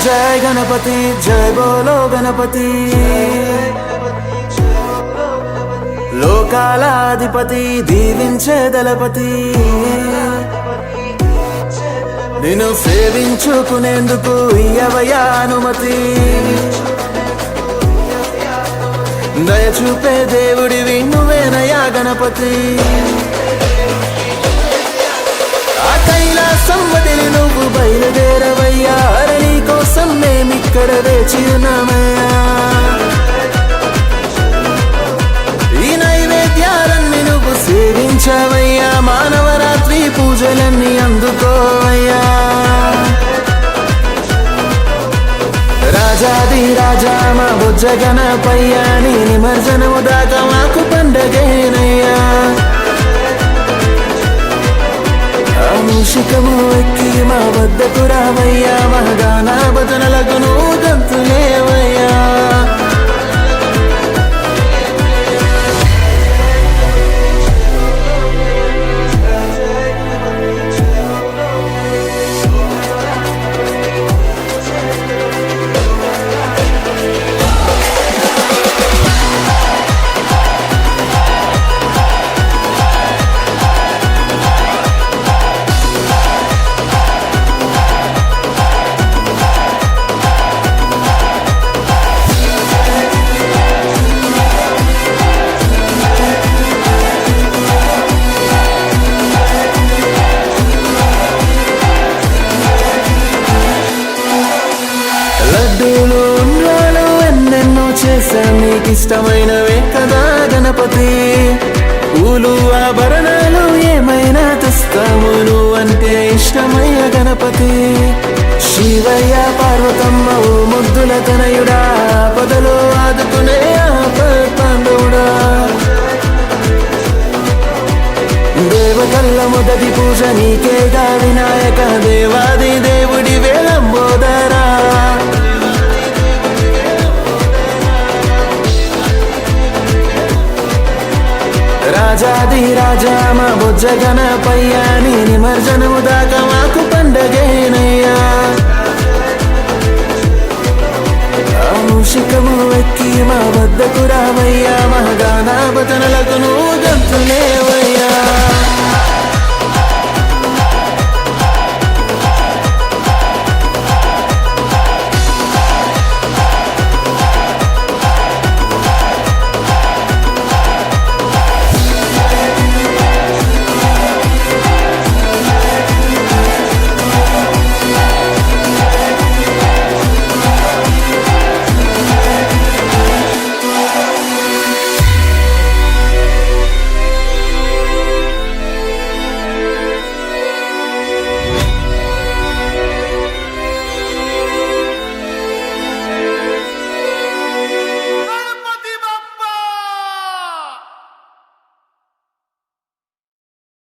जय गणपति जय बोलो गणपति లోకాలాధిపతి దీవించే దళపతి నిన్ను సేవించుకునేందుకు ఇయ్యవయ్యా అనుమతి దయచూపే దేవుడివి నువ్వేనయ్యా గణపతి ఆ కైలాసం వదిలి నువ్వు బయలుదేరవయ్యా నీ కోసం మేమిక్కడ వేచి ఉన్నామయ్యా సేవించవయ్యా మానవరాత్రి పూజలన్నీ అందుకోవయ్యా రాజాది రాజా మా బుజ్జ గణపయ్యా నీ నిమజ్జనము దాకా మాకు పండగేనయ్యా మూషికము ఎక్కి మా వద్దకు రావయ్యా మా గానా భజనలకు నువ్వు గంతులేవయ్యా లడ్డూలు ఉండ్రాలు ఎన్నెన్నో చేశాం నీకిష్టమైనవే కదా గణపతి పూలు ఆభరణాలు ఏమైనా తెస్తాము నువ్వంటే ఇష్టమయ్య గణపతి శివయ్య పార్వతమ్మ ఓ ముద్దుల తనయుడా పదలో ఆదుకునే పాండవుడా దేవతల్ల మొదటి పూజ నీకేగా వినాయక దేవాది దేవుడి వేలంబోదరా రాజాది రాజా మా బుజ్జ గణపయ్యా నీ నిమజ్జనము దాకా మాకు పండగేనయ్యా మూషికము ఎక్కి మా వద్దకు రావయ్యా మా గానా భజనలకు నువ్వు గంతులేవయ్యా